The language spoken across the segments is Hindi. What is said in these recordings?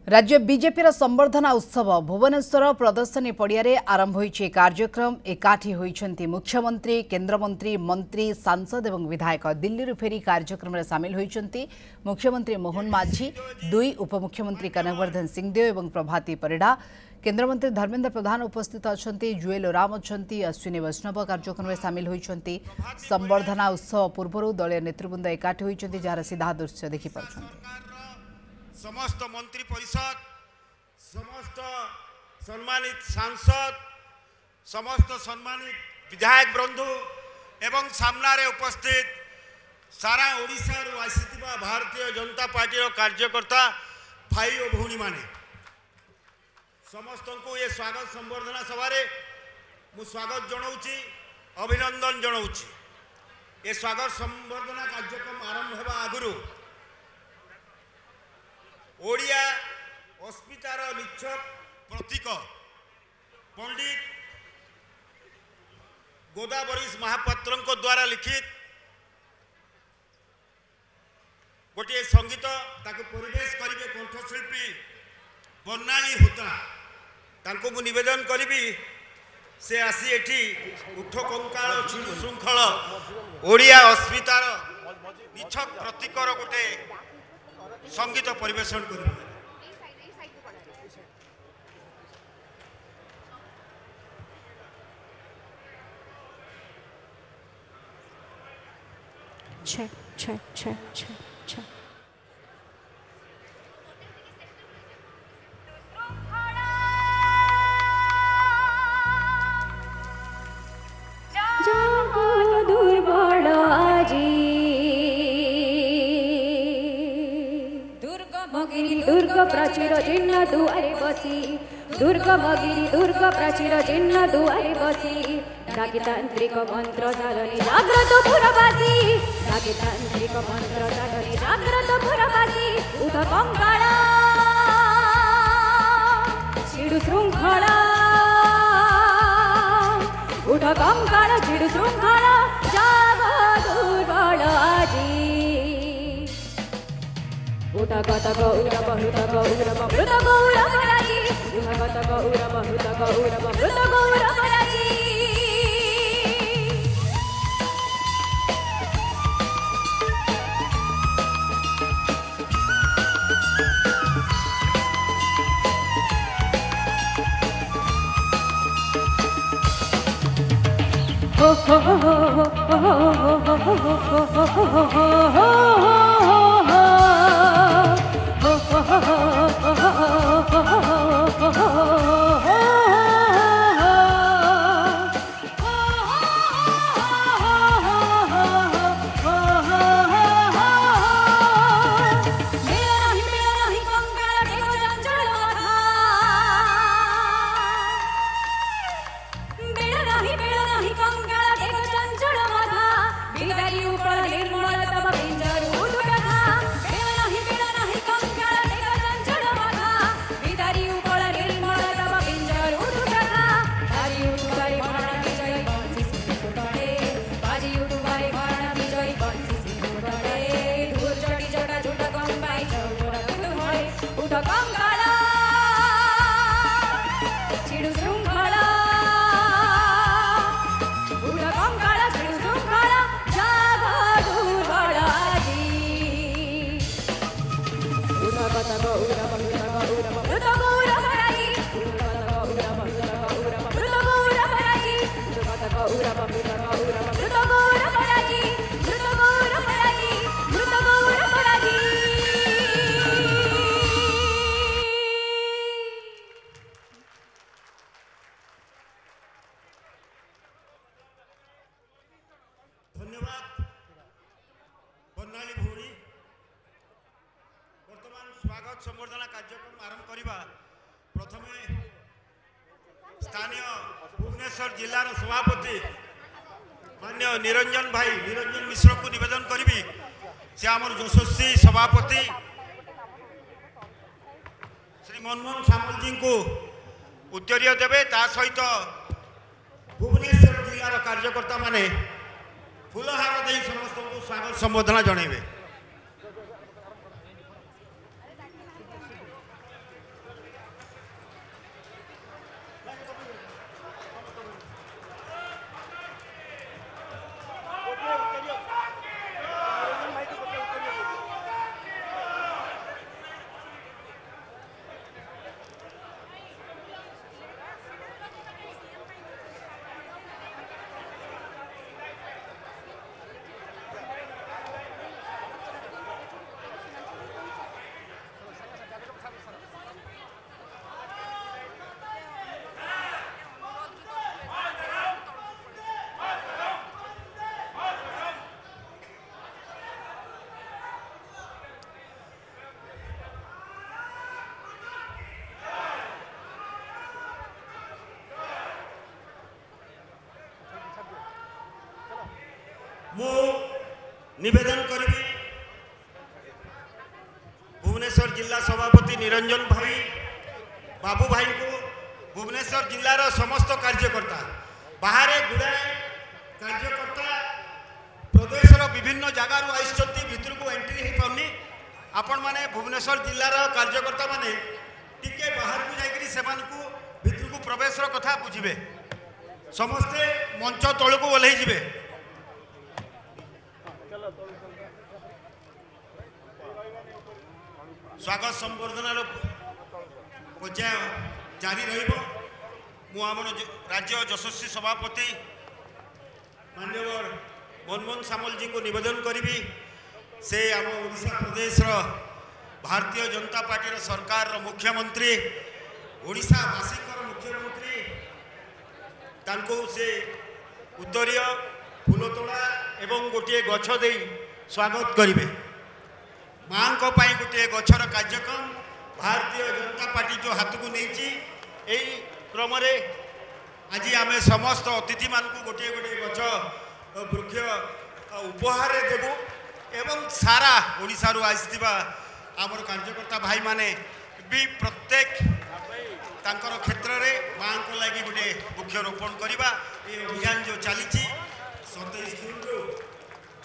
राज्य बीजेपी संबर्धना उत्सव भुवनेश्वर प्रदर्शनी पड़ियारे आरंभ होइछे कार्यक्रम। एकाठी होइछन्ति मुख्यमंत्री, केन्द्रमंत्री, मंत्री, सांसद एवं विधायक। दिल्ली फेरी कार्यक्रम में सामिल होइछन्ति मुख्यमंत्री मोहन माझी, दुई उपमुख्यमंत्री कनकवर्धन सिंहदेव एवं प्रभाती परिडा। केन्द्रमंत्री धर्मेन्द्र प्रधान उपस्थित अछन्ति, जुएल ओराम अछन्ति, अश्विनी वैष्णव कार्यक्रम में सामिल होइछन्ति। संबर्धना उत्सव पूर्व दलीय नेतृवृंद एकाठी होइछन्ति, जार सीधा दृश्य देखि पारुछन्ति। समस्त मंत्री परिषद, समस्त सम्मानित सांसद, समस्त सम्मानित विधायक बंधु एवं सामने उपस्थित सारा ओडिशा रु आसीथिबा भारतीय जनता पार्टी कार्यकर्ता भाई और भौणी माने समस्त को ये स्वागत संबर्धना सभा मु स्वागत जनाऊँगी, अभिनंदन जनाऊँगी। ये स्वागत संबर्धना कार्यक्रम आरंभ होगा आगुरी ओडिया अस्मितार निच्छक प्रतीक पंडित गोदावरीश महापात्र द्वारा लिखित गोटे संगीत ताको परिवेश करिवे कंठशिल्पी बर्णाली होता। तांको मु निवेदन करी से आसी एठी उठ कंकाल छिड़ु श्रृंखल ओडिया अस्मितार निच्छक प्रतीकर गोटे संगीत परिवेशन कर। check check check check check दुर्ग प्राचीर चिन्ह दुआरे बसी, दुर्ग भगिनी दुर्ग प्राचीर चिन्ह दुआरे बसी, डाकितांत्रिक मंत्र साधने जाग्रत पुरवासी, डाकितांत्रिक मंत्र साधने जाग्रत पुरवासी। उठ कंकाला छिड़ु श्रृंखला, उठ कंकाला छिड़ु श्रृंखला, जाग दुर्बल आजी। उठगत गौर बहुत गौरव मृत गौरव राजी, उठगत गौर बहुत गौरव मृत गौरव राजी। हो हो हो हो हो हो संबर्धना कार्यक्रम आरंभ करवा। प्रथम स्थानीय भुवनेश्वर जिलार सभापति मान्य निरंजन भाई निरंजन मिश्र को निवेदन करी से आमर यशस्वी सभापति श्री मनमोहन सामल जी को उत्तरीय देवे। ता सहित भुवनेश्वर जिलार कार्यकर्ता माने फूलहार दे समस्त को स्वागत संबर्धना जनइबे। निवेदन करी भुवनेश्वर जिला सभापति निरंजन भाई बाबू भाई को भुवनेश्वर जिलार समस्त कार्यकर्ता बाहर गुड़ाए कार्यकर्ता प्रदेशर विभिन्न जगार आईचंती भितर को एंट्री हो पानी आपण माने भुवनेश्वर जिलार कार्यकर्ता माने टिके बाहर को जाकरी सेमान को भितर को प्रवेश कथा बुझे समस्ते मंच तल को ओल्लै जिवे स्वागत संबर्धनार पर्याय जारी रम राज्य यशस्वी सभापति माननीय मनमोहन सामल जी को निवेदन करी से आम ओडिशा प्रदेश भारतीय जनता पार्टी सरकार मुख्यमंत्री ओडिशावासी मुख्यमंत्री तांको से उत्तरीय फूलतोड़ा एवं गोटे गछ दे स्वागत करेंगे माँ गोटे गछर कार्यक्रम भारतीय जनता पार्टी जो हाथ को नहीं क्रम आज आम समस्त अतिथि मान गोटे गोटे गछ वृक्ष उपहार देवु एवं सारा ओडिशा रु आसीथिबा आमर कार्यकर्ता भाई माने भी प्रत्येक तांकर क्षेत्र में माँ को लगी गोटे वृक्षरोपण करवा ये अभियान जो चली 27 जून रु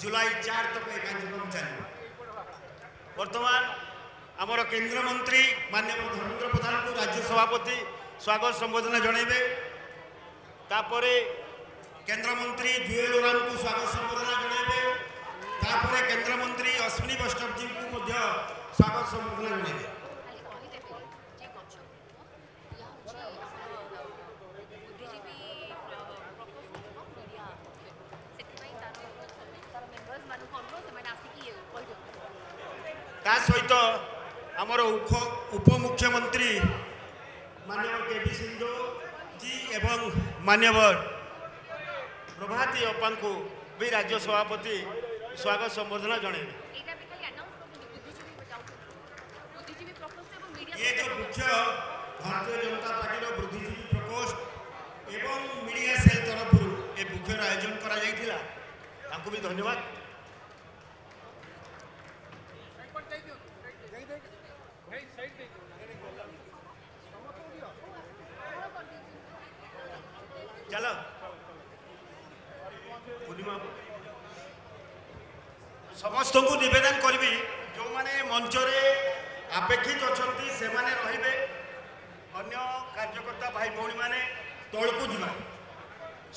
जुलाई 4 तक कार्यक्रम चलो वर्तमान आमर केंद्र मंत्री माननीय धर्मेंद्र प्रधान को राज्य सभापति स्वागत संबोधन जनइबे तापरे केंद्र मंत्री जुएल ओराम को स्वागत संबोधन जनइबे तापरे केंद्र मंत्री अश्विनी वैष्णव जी को मध्य स्वागत संबोधन जनइबे ता सहित आमर उपमुख्यमंत्री माननीय केपी सिंधु जी एवं माननीय प्रभाती अप्पा को भी राज्य सभापति स्वागत संबोधना जन ये जो मुख्य भारतीय जनता पार्टी बुद्धिजीवी प्रकोष्ठ एवं मीडिया सेल तरफ ये मुख्य आयोजन करा भी धन्यवाद चलो समस्त को निवेदन करी जो माने मंच अपेक्षित अच्छा से माने रहिबे अन्य कार्यकर्ता भाई भौणी माने तल को जीवा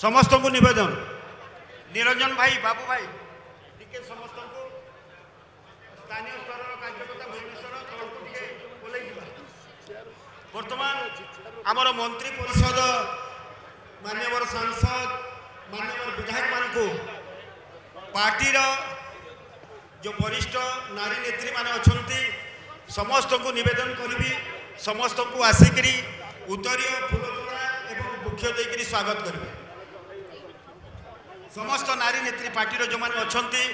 समस्त को निवेदन निरंजन भाई बाबू भाई टिके समस्त को स्थानीय स्तर कार्यकर्ता भुवनेश्वर तल को टिके बोले जीवा वर्तमान आमर मंत्री परिषद माननीय सांसद माननीय विधायक मान को पार्टी जो वरिष्ठ नारी नेत्री माने अछंती समस्त को निवेदन करी समस्त को आसिक उत्तरीय फूलतोड़ा एवं वृक्ष देकर स्वागत करेंगे समस्त नारी नेत्री पार्टी जो माने अछंती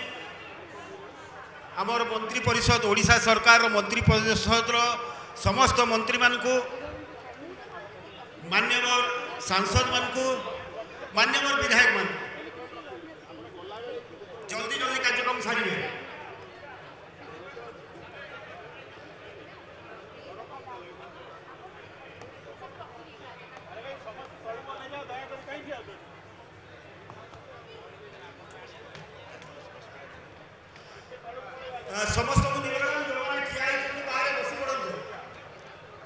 आमर मंत्री परिषद ओडिशा सरकार मंत्री परिषद समस्त मंत्री मान को माननीय सांसद मान को माननीय विधायक मान जल्दी जल्दी कार्यक्रम सारे समस्त को निवेदन जो मैंने ठिया बाहर बसी पड़ू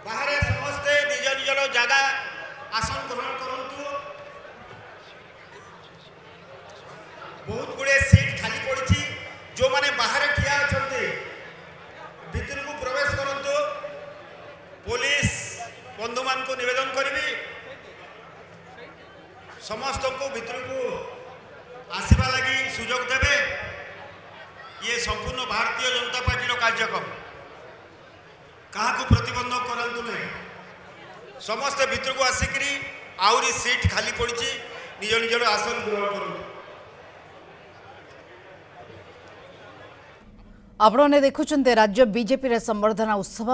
बाहर समस्ते निज निजर जगह आसन ग्रहण करूँ बहुत गुड़े सीट खाली पड़ी जो मैंने बाहर ठिया अच्छा भितर को प्रवेश करूँ पुलिस बंधु मान को निवेदन करी समस्त को भितर को आसवा लगी सुजोग देवे ये संपूर्ण भारतीय जनता पार्टी कार्यक्रम क्या प्रतिबंधक करातु नहीं समस्ते भितर को आसिक आहरी सीट खाली पड़ी निज निजर आसन ग्रहण करूँ आपने देखुं राज्य बीजेपी संबर्धना उत्सव।